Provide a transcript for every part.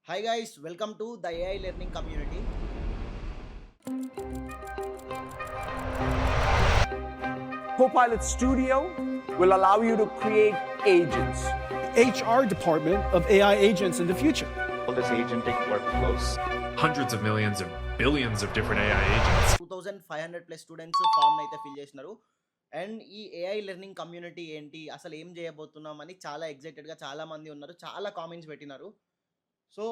Hi guys, welcome to the AI learning community. Copilot Studio will allow you to create agents. HR department of AI agents in the future. All this agentic workflows. Hundreds of millions of billions of different AI agents. 2500 plus students form అయితే fill చేసినారు. And ఈ AI learning community ఏంటి, అసలు ఏం చేయబోతున్నాం అని చాలా ఎగ్జైటెడ్గా చాలా మంది ఉన్నారు, చాలా కామెంట్స్ పెట్టినారు. సో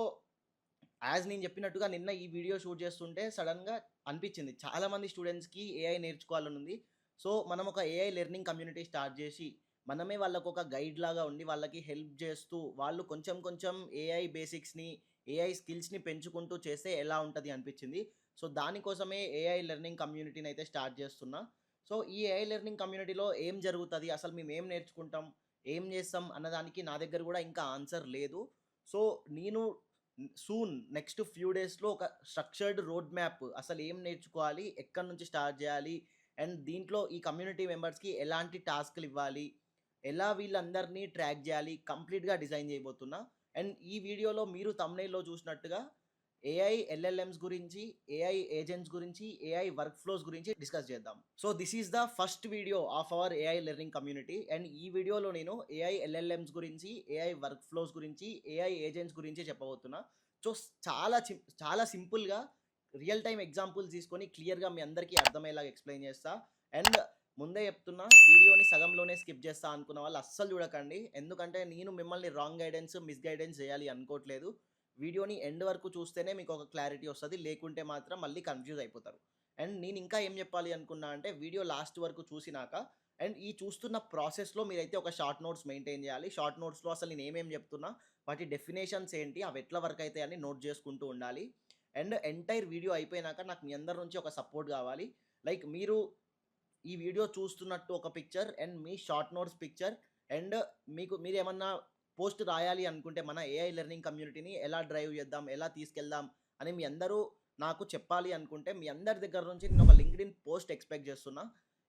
యాజ్ నేను చెప్పినట్టుగా నిన్న ఈ వీడియో షూట్ చేస్తుంటే సడన్గా అనిపించింది చాలామంది స్టూడెంట్స్కి ఏఐ నేర్చుకోవాలని ఉంది. సో మనం ఒక ఏఐ లెర్నింగ్ కమ్యూనిటీ స్టార్ట్ చేసి మనమే వాళ్ళకు ఒక గైడ్ లాగా ఉండి వాళ్ళకి హెల్ప్ చేస్తూ వాళ్ళు కొంచెం కొంచెం ఏఐ బేసిక్స్ని ఏఐ స్కిల్స్ని పెంచుకుంటూ చేస్తే ఎలా ఉంటుంది అనిపించింది. సో దానికోసమే ఏఐ లెర్నింగ్ కమ్యూనిటీని అయితే స్టార్ట్ చేస్తున్నా. సో ఈ ఏఐ లెర్నింగ్ కమ్యూనిటీలో ఏం జరుగుతుంది, అసలు మేము ఏం నేర్చుకుంటాం, ఏం చేస్తాం అన్నదానికి నా దగ్గర కూడా ఇంకా ఆన్సర్ లేదు. సో నేను సూన్ నెక్స్ట్ ఫ్యూ డేస్లో ఒక స్ట్రక్చర్డ్ రోడ్ మ్యాప్, అసలు ఏం నేర్చుకోవాలి, ఎక్కడి నుంచి స్టార్ట్ చేయాలి, అండ్ దీంట్లో ఈ కమ్యూనిటీ మెంబర్స్కి ఎలాంటి టాస్క్లు ఇవ్వాలి, ఎలా వీళ్ళందరినీ ట్రాక్ చేయాలి, కంప్లీట్గా డిజైన్ చేయబోతున్నా. అండ్ ఈ వీడియోలో మీరు తమ్నైల్లో చూసినట్టుగా ఏఐ ఎల్ఎల్ఎమ్స్ గురించి, ఏఐ ఏజెంట్స్ గురించి, ఏఐ వర్క్ ఫ్లోస్ గురించి డిస్కస్ చేద్దాం. So this is the first video of our AI learning community. And ఈ వీడియోలో నేను ఏఐ ఎల్ఎల్ఎమ్స్ గురించి, ఏఐ వర్క్ ఫ్లోస్ గురించి, ఏఐ ఏజెంట్స్ గురించి చెప్పబోతున్నా. సో చాలా సింపుల్గా రియల్ టైమ్ ఎగ్జాంపుల్స్ తీసుకొని క్లియర్గా మీ అందరికీ అర్థమయ్యేలాగా ఎక్స్ప్లెయిన్ చేస్తా. అండ్ ముందే చెప్తున్నా, వీడియోని సగంలోనే స్కిప్ చేస్తా అనుకున్న వాళ్ళు అస్సలు చూడకండి, ఎందుకంటే నేను మిమ్మల్ని రాంగ్ గైడెన్స్, మిస్గైడెన్స్ చేయాలి అనుకోవట్లేదు. వీడియోని ఎండ్ వరకు చూస్తేనే మీకు ఒక క్లారిటీ వస్తుంది, లేకుంటే మాత్రం మళ్ళీ కన్ఫ్యూజ్ అయిపోతారు. అండ్ నేను ఇంకా ఏం చెప్పాలి అనుకున్నా అంటే, వీడియో లాస్ట్ వరకు చూసినాక అండ్ ఈ చూస్తున్న ప్రాసెస్లో మీరైతే ఒక షార్ట్ నోట్స్ మెయింటైన్ చేయాలి. షార్ట్ నోట్స్లో అసలు నేను ఏమేం చెప్తున్నా, వాటి డెఫినేషన్స్ ఏంటి, అవి ఎట్లా వర్క్ అవుతాయి అని నోట్ చేసుకుంటూ ఉండాలి. అండ్ ఎంటైర్ వీడియో అయిపోయినాక నాకు మీ అందరి నుంచి ఒక సపోర్ట్ కావాలి. లైక్ మీరు ఈ వీడియో చూస్తున్నట్టు ఒక picture and me short notes picture, and మీరు ఏమన్నా పోస్ట్ రాయాలి అనుకుంటే మన ఏఐ లెర్నింగ్ కమ్యూనిటీని ఎలా డ్రైవ్ చేద్దాం, ఎలా తీసుకెళ్దాం అని మీ అందరూ నాకు చెప్పాలి అనుకుంటే మీ అందరి దగ్గర నుంచి నేను ఒక లింక్డ్ఇన్ పోస్ట్ ఎక్స్పెక్ట్ చేస్తున్నా.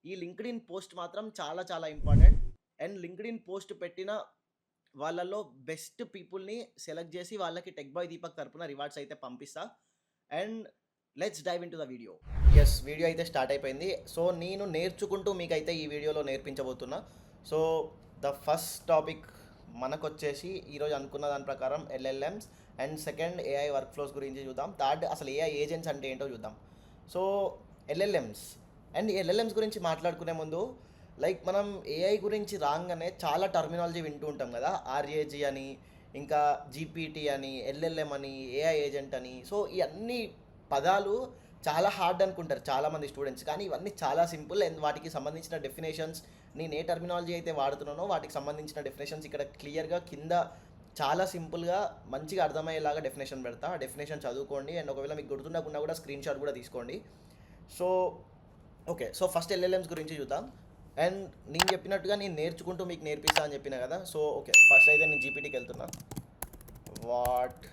ఈ లింక్డ్ఇన్ పోస్ట్ మాత్రం చాలా చాలా ఇంపార్టెంట్. అండ్ లింక్డ్ఇన్ పోస్ట్ పెట్టిన వాళ్ళల్లో బెస్ట్ పీపుల్ని సెలెక్ట్ చేసి వాళ్ళకి టెక్ బాయ్ దీపక్ తరపున రివార్డ్స్ అయితే పంపిస్తా. And let's dive into the video. Yes, video అయితే స్టార్ట్ అయిపోయింది. సో నేను నేర్చుకుంటూ మీకైతే ఈ వీడియోలో నేర్పించబోతున్నా. సో ద ఫస్ట్ టాపిక్ మనకు వచ్చేసి ఈరోజు అనుకున్న దాని ప్రకారం LLMs, and second AI workflows గురించి చూద్దాం. థర్డ్ అసలు ఏఐ ఏజెంట్స్ అంటే ఏంటో చూద్దాం. సో ఎల్ఎల్ఎమ్స్ అండ్ ఎల్ఎల్ఎమ్స్ గురించి మాట్లాడుకునే ముందు, లైక్ మనం ఏఐ గురించి రాగానే చాలా టర్మినాలజీ వింటూ ఉంటాం కదా, ఆర్ఏజీ అని, ఇంకా జీపీటీ అని, ఎల్ఎల్ఎం అని, ఏఐ ఏజెంట్ అని. సో ఈ అన్ని పదాలు చాలా హార్డ్ అనుకుంటారు చాలామంది స్టూడెంట్స్, కానీ ఇవన్నీ చాలా సింపుల్. అండ్ వాటికి సంబంధించిన డెఫినేషన్స్, నేను ఏ టర్మినాలజీ అయితే వాడుతున్నానో వాటికి సంబంధించిన డెఫినేషన్స్ ఇక్కడ క్లియర్గా కింద చాలా సింపుల్గా మంచిగా అర్థమయ్యేలాగా డెఫినేషన్ పెడతా. ఆ డెఫినేషన్ చదువుకోండి, అండ్ ఒకవేళ మీకు గుర్తుండకుండా కూడా స్క్రీన్ షాట్ కూడా తీసుకోండి. So okay, so first LLMs గురించి చూద్దాం. అండ్ నేను చెప్పినట్టుగా నేను నేర్చుకుంటూ మీకు నేర్పిస్తా అని చెప్పిన కదా. సో ఓకే, ఫస్ట్ అయితే నేను జీపీటీకి వెళ్తున్నా. What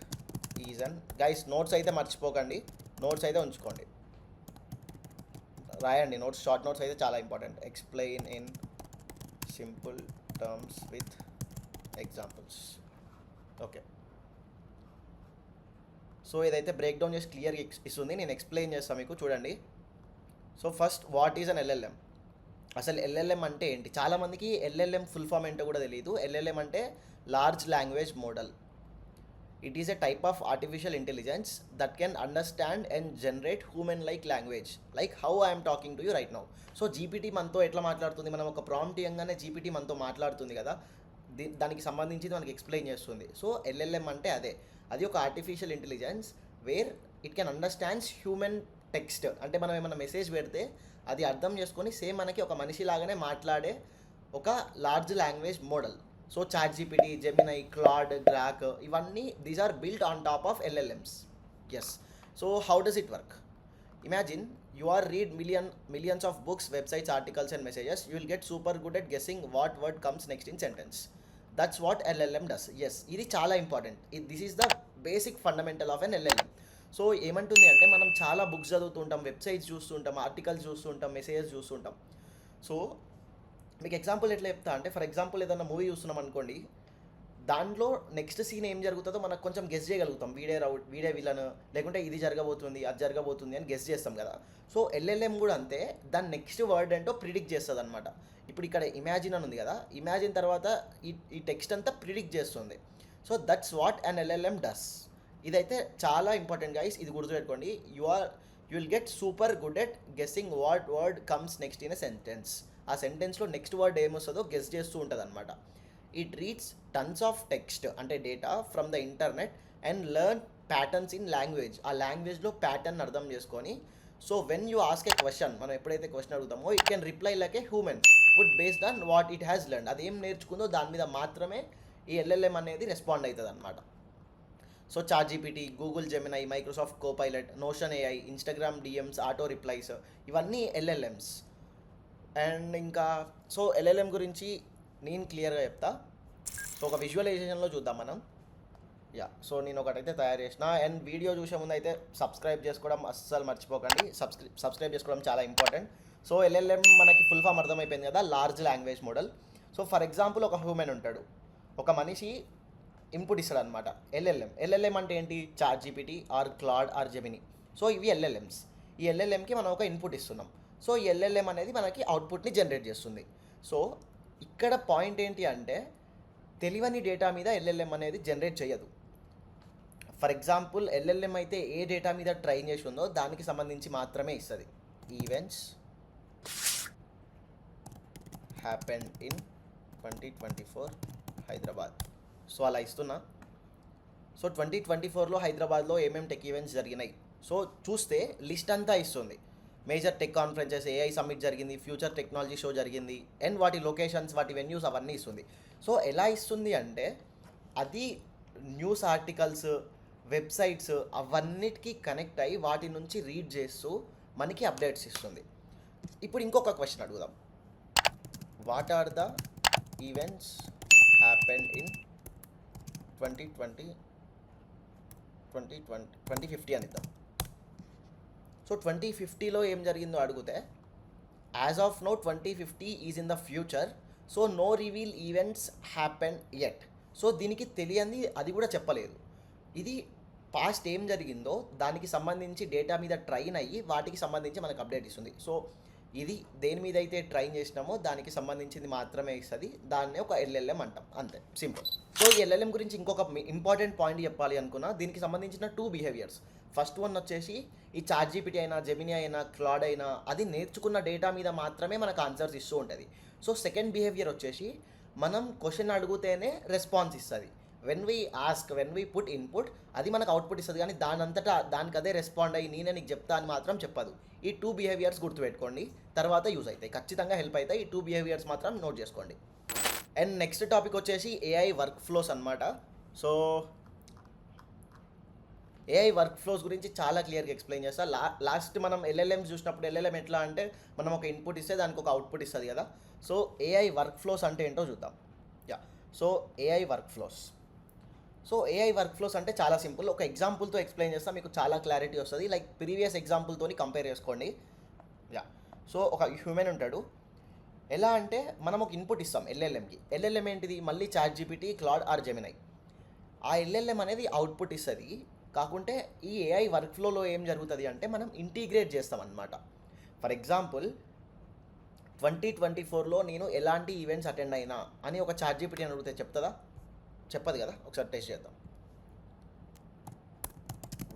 is an guys, notes అయితే మర్చిపోకండి, నోట్స్ అయితే ఉంచుకోండి, రాయండి నోట్స్. షార్ట్ నోట్స్ అయితే చాలా important. Explain in simple terms with examples. Okay, so ఇదైతే బ్రేక్ డౌన్ చేసి క్లియర్గా ఇస్తుంది, నేను ఎక్స్ప్లెయిన్ చేస్తాను మీకు, చూడండి. So first, what is an LLM? అసలు ఎల్ఎల్ఎం అంటే ఏంటి? చాలామందికి ఎల్ఎల్ఎం ఫుల్ ఫామ్ ఏంటో కూడా తెలియదు. ఎల్ఎల్ఎం అంటే large language model. It is a type of artificial intelligence that can understand and generate human-like language, like how I am talking to you right now. So GPT మనతో ఎట్లా మాట్లాడుతుంది, మనం ఒక prompt ఇవ్వగానే జీపీటీ మనతో మాట్లాడుతుంది కదా, దానికి సంబంధించి మనకి ఎక్స్ప్లెయిన్ చేస్తుంది. సో ఎల్ఎల్ఎం అంటే అదే, అది ఒక artificial intelligence where it can understands human text. అంటే మనం ఏమైనా మెసేజ్ పెడితే అది అర్థం చేసుకొని సేమ్ మనకి ఒక మనిషి లాగానే మాట్లాడే ఒక large language model. So ChatGPT, Gemini, Claude, Grok, ఇవన్నీ these are built on top of LLMs. Yes, so how does it work? Imagine you are read millions of books, websites, articles and messages. You will get super good at guessing what word comes next in sentence. That's what LLM does. Yes, ఇది చాలా important. This is the basic fundamental of an LLM. So ఏమంటుంది అంటే, మనం చాలా books చదువుతుంటాం, websites చూస్తుంటాం, articles చూస్తుంటాం, messages చూస్తుంటాం. సో మీకు ఎగ్జాంపుల్ ఎట్లా చెప్తా అంటే, ఫర్ ఎగ్జాంపుల్ ఏదైనా మూవీ చూస్తున్నాం అనుకోండి, దాంట్లో నెక్స్ట్ సీన్ ఏం జరుగుతుందో మనకు కొంచెం గెస్ చేయగలుగుతాం. వీడే విలన్, లేకుంటే ఇది జరగబోతుంది అది జరగబోతుంది అని గెస్ చేస్తాం కదా. సో ఎల్ఎల్ఎం కూడా అంతే, దాని నెక్స్ట్ వర్డ్ ఏంటో ప్రిడిక్ట్ చేస్తుంది అనమాట. ఇప్పుడు ఇక్కడ ఇమాజిన్ అని ఉంది కదా, ఇమాజిన్ తర్వాత ఈ టెక్స్ట్ అంతా ప్రిడిక్ట్ చేస్తుంది. So that's what an LLM does. ఇదైతే చాలా ఇంపార్టెంట్ గైస్, ఇది గుర్తుపెట్టుకోండి. You will get super good at guessing what word comes next in a sentence. ఆ సెంటెన్స్లో నెక్స్ట్ వర్డ్ ఏమొస్తుందో గెస్ చేస్తూ ఉంటుంది అనమాట. It reads tons of text అంటే data from the internet and learn patterns in language. ఆ లాంగ్వేజ్లో pattern అర్థం చేసుకొని, so when you ask a question, మనం ఎప్పుడైతే క్వశ్చన్ అడుగుతామో it can reply like a human would based on what it has learn. అది ఏం నేర్చుకుందో దాని మీద మాత్రమే ఈ ఎల్ఎల్ఎం అనేది రెస్పాండ్ అవుతుంది అనమాట. So ChatGPT, Google Gemini, Microsoft Copilot, notion AI, Instagram DMs, auto replies, ఇవన్నీ ఎల్ఎల్ఎమ్స్. అండ్ ఇంకా సో ఎల్ఎల్ఎం గురించి నేను క్లియర్గా చెప్తా. సో ఒక విజువలైజేషన్లో చూద్దాం మనం. సో నేను ఒకటైతే తయారు చేసిన. అండ్ వీడియో చూసే ముందు అయితే సబ్స్క్రైబ్ చేసుకోవడం అస్సలు మర్చిపోకండి. సబ్స్క్రైబ్ చేసుకోవడం చాలా ఇంపార్టెంట్. సో ఎల్ఎల్ఎం మనకి ఫుల్ ఫామ్ అర్థమైపోయింది కదా, large language model. So for example ఒక హ్యూమన్ ఉంటాడు, ఒక మనిషి ఇన్పుట్ ఇస్తాడు అనమాట. ఎల్ఎల్ఎం అంటే ఏంటి? ChatGPT or Claude or Gemini. So ఇవి ఎల్ఎల్ఎమ్స్. ఈ ఎల్ఎల్ఎంకి మనం ఒక ఇన్పుట్ ఇస్తున్నాం. సో ఈ ఎల్ఎల్ఎం అనేది మనకి అవుట్పుట్ని జనరేట్ చేస్తుంది. సో ఇక్కడ పాయింట్ ఏంటి అంటే, తెలియని డేటా మీద ఎల్ఎల్ఎం అనేది జనరేట్ చేయదు. ఫర్ ఎగ్జాంపుల్ ఎల్ఎల్ఎం అయితే ఏ డేటా మీద ట్రైన్ చేసి ఉందో దానికి సంబంధించి మాత్రమే ఇస్తుంది. Events happen in 2024 Hyderabad. So అలా ఇస్తున్నా. సో 2024లో హైదరాబాద్లో ఏమేమి టెక్ ఈవెంట్స్ జరిగినాయి సో చూస్తే లిస్ట్ అంతా ఇస్తుంది. Major tech conferences, AI summit జరిగింది, ఫ్యూచర్ టెక్నాలజీ షో జరిగింది, అండ్ వాటి లొకేషన్స్, వాటి వెన్యూస్ అవన్నీ ఇస్తుంది. సో ఎలా ఇస్తుంది అంటే, అది న్యూస్ ఆర్టికల్స్, వెబ్సైట్స్ అవన్నిటికీ కనెక్ట్ అయ్యి వాటి నుంచి రీడ్ చేస్తూ మనకి అప్డేట్స్ ఇస్తుంది. ఇప్పుడు ఇంకొక క్వశ్చన్ అడుగుదాం. What are the events happened in 2050 అనిద్దాం. సో 2050లో ఏం జరిగిందో అడిగితే, as of now 2050 is in the future, so no reveal events happen yet. So దీనికి తెలియంది అది కూడా చెప్పలేదు. ఇది పాస్ట్ ఏం జరిగిందో దానికి సంబంధించి డేటా మీద ట్రైన్ అయ్యి వాటికి సంబంధించి మనకు అప్డేట్ ఇస్తుంది. సో ఇది దేని మీద అయితే ట్రైన్ చేసినామో దానికి సంబంధించింది మాత్రమే ఇస్తుంది. దాన్నే ఒక ఎల్ఎల్ఎం అంటాం, అంతే సింపుల్. సో ఈ ఎల్ఎల్ఎం గురించి ఇంకొక ఇంపార్టెంట్ పాయింట్ చెప్పాలి అనుకున్నా. దీనికి సంబంధించిన 2 బిహేవియర్స్. ఫస్ట్ వన్ వచ్చేసి ఈ చాట్‌జీపీటీ అయినా, జెమినీ అయినా, క్లాడ్ అయినా అది నేర్చుకున్న డేటా మీద మాత్రమే మనకు ఆన్సర్స్ ఇస్తూ ఉంటుంది. సో సెకండ్ బిహేవియర్ వచ్చేసి మనం క్వశ్చన్ అడిగితేనే రెస్పాన్స్ ఇస్తుంది. When we ask, when we put input, అది మనకు అవుట్పుట్ ఇస్తుంది. కానీ దానంతటా దానికి అదే రెస్పాండ్ అయ్యి నేనే నీకు చెప్తా అని మాత్రం చెప్పదు. ఈ 2 బిహేవియర్స్ గుర్తుపెట్టుకోండి, తర్వాత యూజ్ అవుతాయి, ఖచ్చితంగా హెల్ప్ అవుతాయి. ఈ 2 బిహేవియర్స్ మాత్రం నోట్ చేసుకోండి. అండ్ నెక్స్ట్ టాపిక్ వచ్చేసి ఏఐ వర్క్ ఫ్లోస్ అనమాట. సో ఏఐ వర్క్ ఫ్లోస్ గురించి చాలా క్లియర్గా ఎక్స్ప్లెయిన్ చేస్తా. లాస్ట్ మనం ఎల్ఎల్ఎం చూసినప్పుడు ఎల్ఎల్ఎం ఎట్లా అంటే మనం ఒక ఇన్పుట్ ఇస్తే దానికి ఒక అవుట్పుట్ ఇస్తుంది కదా. సో ఏఐ వర్క్ ఫ్లోస్ అంటే ఏంటో చూద్దాం. So AI work flows. So AI work flows అంటే చాలా సింపుల్. ఒక ఎగ్జాంపుల్తో ఎక్స్ప్లెయిన్ చేస్తా, మీకు చాలా క్లారిటీ వస్తుంది. లైక్ ప్రీవియస్ ఎగ్జాంపుల్తో కంపేర్ చేసుకోండి. సో ఒక హ్యూమన్ ఉంటాడు. ఎలా అంటే మనం ఒక ఇన్పుట్ ఇస్తాం ఎల్ఎల్ఎంకి. ఎల్ఎల్ఎం ఏంటిది? మళ్ళీ చాట్‌జీపీటీ, క్లాడ్ ఆర్ జెమినై. ఆ ఎల్ఎల్ఎం అనేది అవుట్పుట్ ఇస్తుంది. కాకుంటే ఈ ఏఐ వర్క్ ఫ్లోలో ఏం జరుగుతుంది అంటే మనం ఇంటిగ్రేట్ చేస్తాం అన్నమాట. ఫర్ ఎగ్జాంపుల్ 2024లో నేను ఎలాంటి ఈవెంట్స్ అటెండ్ అయినా అని ఒక చాట్‌జీపీటీ అని అడిగితే చెప్తుందా? చెప్పదు కదా. ఒకసారి టెస్ట్ చేద్దాం.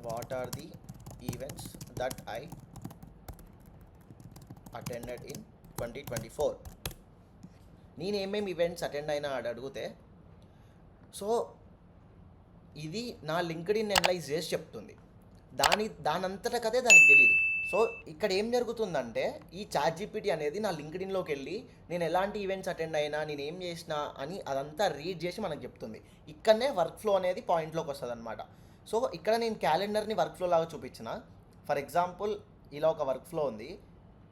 What are the events that I attended in 2024. నేను ఏమేమి ఈవెంట్స్ అటెండ్ అయినా అడిగితే, సో ఇది నా లింక్డ్ఇన్ అనలైజ్ చేసి చెప్తుంది. దానంతట కదే దానికి తెలియదు. సో ఇక్కడ ఏం జరుగుతుందంటే, ఈ చాట్‌జీపీటీ అనేది నా లింక్డ్ఇన్లోకి వెళ్ళి నేను ఎలాంటి ఈవెంట్స్ అటెండ్ అయినా, నేను ఏం చేసినా అని అదంతా రీడ్ చేసి మనకు చెప్తుంది. ఇక్కడనే వర్క్ ఫ్లో అనేది పాయింట్లోకి వస్తుంది అనమాట. సో ఇక్కడ నేను క్యాలెండర్ని వర్క్ ఫ్లో లాగా చూపించిన. ఫర్ ఎగ్జాంపుల్ ఇలా ఒక వర్క్ ఫ్లో ఉంది.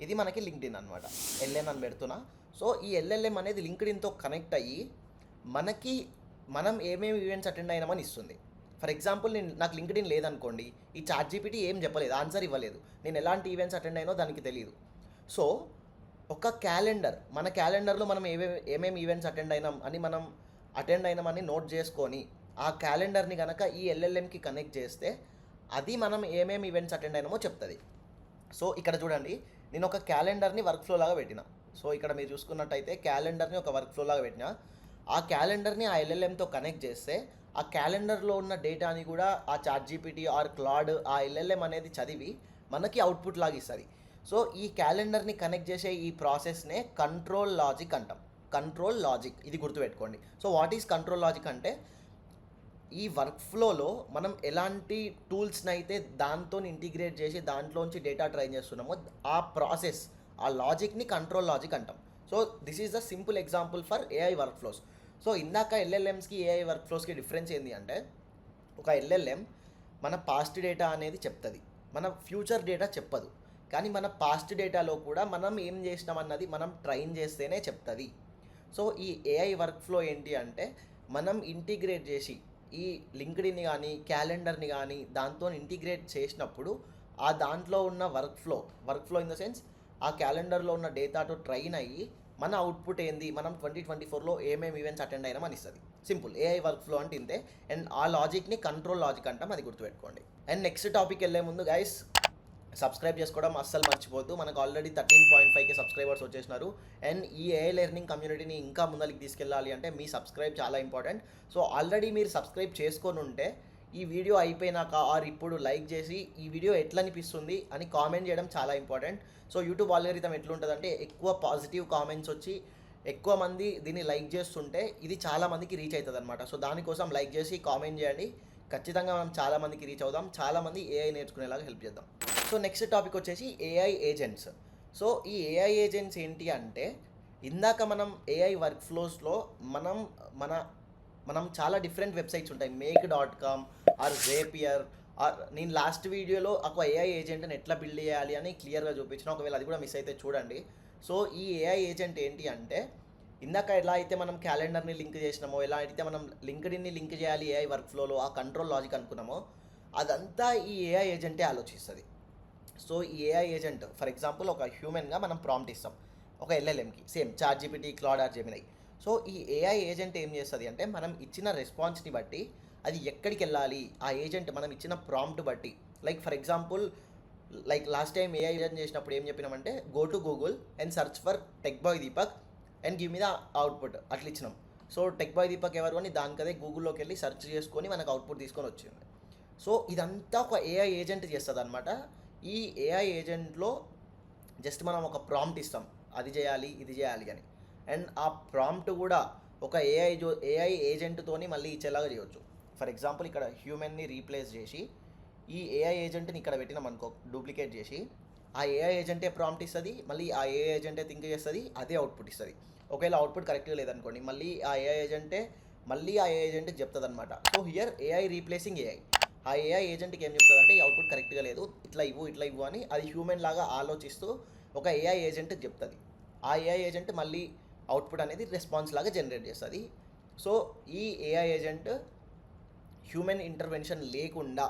ఇది మనకి లింక్డ్ఇన్ అనమాట. ఎల్ఎన్ అని పెడుతున్నా. సో ఈ ఎల్ఎల్ఎం అనేది లింక్డ్ఇన్తో కనెక్ట్ అయ్యి మనం ఏమేమి ఈవెంట్స్ అటెండ్ అయినామని ఇస్తుంది. ఫర్ ఎగ్జాంపుల్ నాకు లింక్డ్ఇన్ లేదనుకోండి, ఈ చాట్‌జీపీటీ ఏం చెప్పలేదు, ఆన్సర్ ఇవ్వలేదు, నేను ఎలాంటి ఈవెంట్స్ అటెండ్ అయినో దానికి తెలియదు. సో ఒక క్యాలెండర్, మన క్యాలెండర్లో మనం ఏమేమి ఈవెంట్స్ అటెండ్ అయినాం అని మనం అటెండ్ అయినామని నోట్ చేసుకొని ఆ క్యాలెండర్ని కనుక ఈ ఎల్ఎల్ఎంకి కనెక్ట్ చేస్తే అది మనం ఏమేమి ఈవెంట్స్ అటెండ్ అయినామో చెప్తుంది. సో ఇక్కడ చూడండి, నేను ఒక క్యాలెండర్ని వర్క్ ఫ్లో లాగా పెట్టిన. సో ఇక్కడ మీరు చూసుకున్నట్టయితే క్యాలెండర్ని ఒక వర్క్ ఫ్లో లాగా పెట్టిన. ఆ క్యాలెండర్ని ఆ ఎల్ఎల్ఎంతో కనెక్ట్ చేస్తే ఆ క్యాలెండర్లో ఉన్న డేటాని కూడా ఆ ChatGPT ఆర్ క్లాడ్ ఆ ఎల్ఎల్ఎం అనేది చదివి మనకి అవుట్పుట్ లాగా ఇస్తుంది. సో ఈ క్యాలెండర్ని కనెక్ట్ చేసే ఈ ప్రాసెస్నే కంట్రోల్ లాజిక్ అంటాం. కంట్రోల్ లాజిక్, ఇది గుర్తుపెట్టుకోండి. So what is control logic అంటే ఈ వర్క్ ఫ్లోలో మనం ఎలాంటి టూల్స్ని అయితే దాంతో ఇంటిగ్రేట్ చేసి దాంట్లోంచి డేటా ట్రైన్ చేస్తున్నామో ఆ ప్రాసెస్, ఆ లాజిక్ని కంట్రోల్ లాజిక్ అంటాం. So this is the simple example for AI work flows. So ఇందాక ఎల్ఎల్ఎంస్కి ఏఐ వర్క్ ఫ్లోస్కి డిఫరెన్స్ ఏంటి అంటే, ఒక ఎల్ఎల్ఎం మన పాస్ట్ డేటా అనేది చెప్తుంది, మన ఫ్యూచర్ డేటా చెప్పదు. కానీ మన పాస్ట్ డేటాలో కూడా మనం ఏం చేసినామన్నది మనం ట్రైన్ చేస్తేనే చెప్తుంది. సో ఈ ఏఐ వర్క్ ఫ్లో ఏంటి అంటే, మనం ఇంటిగ్రేట్ చేసి ఈ లింక్డ్ఇన్ని కానీ క్యాలెండర్ని కానీ దాంతో ఇంటిగ్రేట్ చేసినప్పుడు ఆ దాంట్లో ఉన్న work flow in the sense ఆ క్యాలెండర్లో ఉన్న డేటాతో ట్రైన్ అయ్యి మన అవుట్పుట్ ఏంది, మనం 2024లో ఏమేమి ఈవెంట్స్ అటెండ్ అయినామని ఇస్తుంది. సింపుల్, ఏఐ వర్క్ ఫ్లో అంటే ఇంతే. అండ్ ఆ లాజిక్ని కంట్రోల్ లాజిక్ అంటాం, అది గుర్తుపెట్టుకోండి. అండ్ నెక్స్ట్ టాపిక్ వెళ్ళే ముందు గైస్, సబ్స్క్రైబ్ చేసుకోవడం అస్సలు మర్చిపోద్దు. మనకు ఆల్రెడీ 13.5K సబ్స్క్రైబర్స్ వచ్చేసినారు. అండ్ ఈ ఏఐ లెర్నింగ్ కమ్యూనిటీని ఇంకా ముందరికి తీసుకెళ్ళాలి అంటే మీ సబ్స్క్రైబ్ చాలా ఇంపార్టెంట్. సో ఆల్రెడీ మీరు సబ్స్క్రైబ్ చేసుకొని ఉంటే ఈ వీడియో అయిపోయినాక ఆర్ ఇప్పుడు లైక్ చేసి ఈ వీడియో ఎట్లా అనిపిస్తుంది అని కామెంట్ చేయడం చాలా ఇంపార్టెంట్. సో యూట్యూబ్ ఆల్గరిథం ఎట్లుంటుందంటే, ఎక్కువ పాజిటివ్ కామెంట్స్ వచ్చి ఎక్కువ మంది దీన్ని లైక్ చేస్తుంటే ఇది చాలా మందికి రీచ్ అవుతుంది అనమాట. సో దానికోసం లైక్ చేసి కామెంట్ చేయండి. ఖచ్చితంగా మనం చాలా మందికి రీచ్ అవుదాం, చాలామంది ఏఐ నేర్చుకునేలాగా హెల్ప్ చేద్దాం. సో నెక్స్ట్ టాపిక్ వచ్చేసి ఏఐ ఏజెంట్స్. సో ఈ ఏఐ ఏజెంట్స్ ఏంటి అంటే, ఇందాక మనం ఏఐ వర్క్ ఫ్లోస్లో మనం చాలా డిఫరెంట్ వెబ్సైట్స్ ఉంటాయి, make.com ఆర్ జేపియర్ ఆర్ నేను లాస్ట్ వీడియోలో ఒక ఏఐ ఏజెంట్ని ఎట్లా బిల్డ్ చేయాలి అని క్లియర్గా చూపించిన. ఒకవేళ అది కూడా మిస్ అయితే చూడండి. సో ఈ ఏఐ ఏజెంట్ ఏంటి అంటే, ఇందాక ఎలా అయితే మనం క్యాలెండర్ని లింక్ చేసినామో, ఎలా అయితే మనం లింక్డ్ఇన్ని లింక్ చేయాలి ఏఐ వర్క్ ఫ్లోలో ఆ కంట్రోల్ లాజిక్ అనుకున్నామో, అదంతా ఈ ఏఐ ఏజెంటే ఆలోచిస్తుంది. సో ఈ ఏఐ ఏజెంట్ ఫర్ ఎగ్జాంపుల్ ఒక హ్యూమన్గా మనం ప్రాంప్ట్ ఇస్తాం ఒక ఎల్ఎల్ఎంకి, same ChatGPT, Claude or Gemini. So ఈ ఏఐ ఏజెంట్ ఏం చేస్తుంది అంటే, మనం ఇచ్చిన రెస్పాన్స్ని బట్టి అది ఎక్కడికి వెళ్ళాలి, ఆ ఏజెంట్ మనం ఇచ్చిన ప్రాంప్ట్ బట్టి, like for example like last time AI agent చేసినప్పుడు ఏం చెప్పినామంటే, go to Google and search for tech boy Deepak and give me the output అట్లా ఇచ్చినాం. సో టెక్ బాయ్ దీపక్ ఎవరు అని దానికదే గూగుల్లోకి వెళ్ళి సెర్చ్ చేసుకొని మనకు అవుట్పుట్ తీసుకొని వచ్చింది. సో ఇదంతా ఒక ఏఐ ఏజెంట్ చేస్తుంది అనమాట. ఈ ఏఐ ఏజెంట్లో జస్ట్ మనం ఒక ప్రాంప్ట్ ఇస్తాం, అది చేయాలి ఇది చేయాలి అని. అండ్ ఆ ప్రాంప్ట్ కూడా ఒక ఏఐ ఏజెంట్తోని మళ్ళీ ఇచ్చేలాగా చేయవచ్చు. ఫర్ ఎగ్జాంపుల్ ఇక్కడ హ్యూమన్ని రీప్లేస్ చేసి ఈ ఏఐ ఏజెంట్ని ఇక్కడ పెట్టినాం అనుకో, డూప్లికేట్ చేసి ఆ ఏఐ ఏజెంటే ప్రాంప్ట్ ఇస్తుంది, మళ్ళీ ఆ ఏఐ ఏజెంటే థింక్ చేస్తుంది, అదే అవుట్పుట్ ఇస్తుంది. ఒకవేళ అవుట్పుట్ కరెక్ట్గా లేదనుకోండి, మళ్ళీ ఆ ఏఐ ఏజెంట్కి చెప్తుంది అనమాట. So here AI replacing AI. ఆ ఏఐ ఏజెంట్కి ఏం చెప్తుంది అంటే, ఈ అవుట్పుట్ కరెక్ట్గా లేదు, ఇట్లా ఇవ్వు అని అది హ్యూమన్ లాగా ఆలోచిస్తూ ఒక ఏఐ ఏజెంట్కి చెప్తుంది. ఆ ఏఐ ఏజెంట్ మళ్ళీ అవుట్పుట్ అనేది రెస్పాన్స్ లాగా జనరేట్ చేస్తుంది. సో ఈ ఏఐ ఏజెంట్ హ్యూమన్ ఇంటర్వెన్షన్ లేకుండా,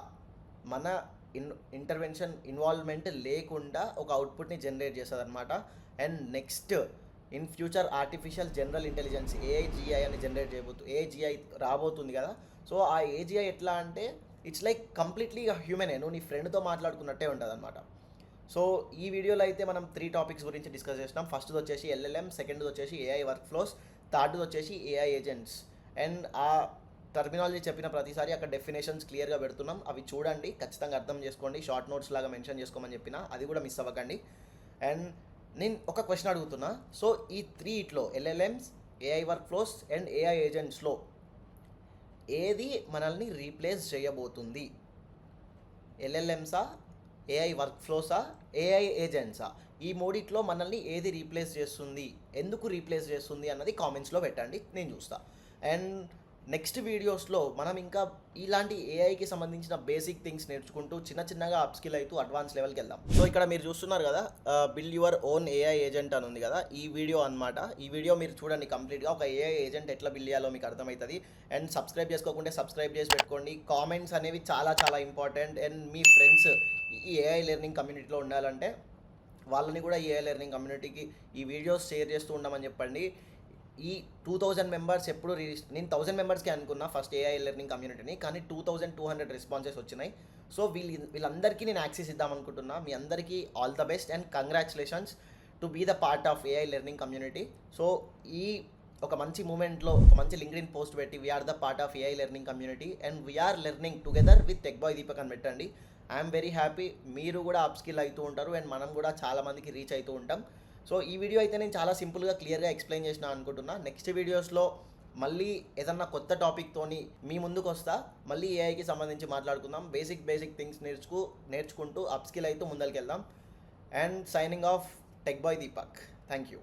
మన ఇంటర్వెన్షన్ ఇన్వాల్వ్మెంట్ లేకుండా ఒక అవుట్పుట్ని జనరేట్ చేస్తుంది అనమాట. And next in future artificial general intelligence AIGI అని ఏఐజిఐ రాబోతుంది కదా. సో ఆ ఏజిఐ ఎట్లా అంటే, ఇట్స్ లైక్ కంప్లీట్లీ హ్యూమనే, నువ్వు నీ ఫ్రెండ్తో మాట్లాడుకున్నట్టే ఉంటుంది అనమాట. సో ఈ వీడియోలో అయితే మనం 3 టాపిక్స్ గురించి డిస్కస్ చేసినాం. ఫస్ట్ది వచ్చేసి ఎల్ఎల్ఎం, సెకండ్ది వచ్చేసి ఏఐ వర్క్ ఫ్లోస్, థర్డ్ది వచ్చేసి ఏఐ ఏజెంట్స్. అండ్ ఆ టర్మినాలజీ చెప్పిన ప్రతిసారి అక్కడ డెఫినేషన్స్ క్లియర్గా పెడుతున్నాం, అవి చూడండి, ఖచ్చితంగా అర్థం చేసుకోండి. షార్ట్ నోట్స్ లాగా మెన్షన్ చేసుకోమని చెప్పిన, అది కూడా మిస్ అవ్వకండి. అండ్ నేను ఒక క్వశ్చన్ అడుగుతున్నా, సో ఈ 3 LLMs, AI workflows and AI ఏజెంట్స్లో ఏది మనల్ని రీప్లేస్ చేయబోతుంది? ఎల్ఎల్ఎంసా, ఏఐ వర్క్ ఫ్లోసా, ఏఐ ఏజెంట్సా? ఈ మూడిట్లో మనల్ని ఏది రీప్లేస్ చేస్తుంది, ఎందుకు రీప్లేస్ చేస్తుంది అన్నది కామెంట్స్లో పెట్టండి, నేను చూస్తా. అండ్ నెక్స్ట్ వీడియోస్లో మనం ఇంకా ఇలాంటి ఏఐకి సంబంధించిన బేసిక్ థింగ్స్ నేర్చుకుంటూ చిన్నగా అప్స్కిల్ అవుతూ అడ్వాన్స్ లెవెల్కి వెళ్దాం. సో ఇక్కడ మీరు చూస్తున్నారు కదా, build your own AI agent అని ఉంది కదా, ఈ వీడియో అనమాట. ఈ వీడియో మీరు చూడండి కంప్లీట్గా, ఒక ఏఐ ఏజెంట్ ఎట్లా బిల్డ్ చేయాలో మీకు అర్థమవుతుంది. అండ్ సబ్స్క్రైబ్ చేసుకోకుంటే సబ్స్క్రైబ్ చేసి పెట్టుకోండి. కామెంట్స్ అనేవి చాలా ఇంపార్టెంట్. అండ్ మీ ఫ్రెండ్స్ ఈ ఏఐ లెర్నింగ్ కమ్యూనిటీలో ఉండాలంటే వాళ్ళని కూడా ఈ ఏఐ లెర్నింగ్ కమ్యూనిటీకి ఈ వీడియోస్ షేర్ చేస్తూ ఉండమని చెప్పండి. ఈ 2000 మెంబర్స్ ఎప్పుడు నేను 1000 మెంబర్స్కి అనుకున్నా ఫస్ట్ ఏఐ లెర్నింగ్ కమ్యూనిటీని, కానీ 2200 రెస్పాన్సెస్ వచ్చినాయి. సో వీళ్ళందరికీ నేను యాక్సెస్ ఇద్దాం అనుకుంటున్నా. మీ అందరికీ all the best and congratulations to be the part of AI learning community. So ఈ ఒక మంచి మూమెంట్లో ఒక మంచి లింక్డ్ఇన్ పోస్ట్ పెట్టి we're the part of AI learning community and we're learning together with tech boy Deepak అని పెట్టండి. I'm very happy. మీరు కూడా అప్ స్కిల్ అవుతూ ఉంటారు అండ్ మనం కూడా చాలా మందికి రీచ్ అవుతూ ఉంటాం. సో ఈ వీడియో అయితే నేను చాలా సింపుల్గా క్లియర్గా ఎక్స్ప్లెయిన్ చేసిన అనుకుంటున్నా. నెక్స్ట్ వీడియోస్లో మళ్ళీ ఏదన్నా కొత్త టాపిక్తోని మీ ముందుకు వస్తా. మళ్ళీ ఏఐకి సంబంధించి మాట్లాడుకుందాం. బేసిక్ థింగ్స్ నేర్చుకుంటూ అప్ స్కిల్ అయితే ముందరికి వెళ్దాం. And signing off tech boy Deepak. Thank you.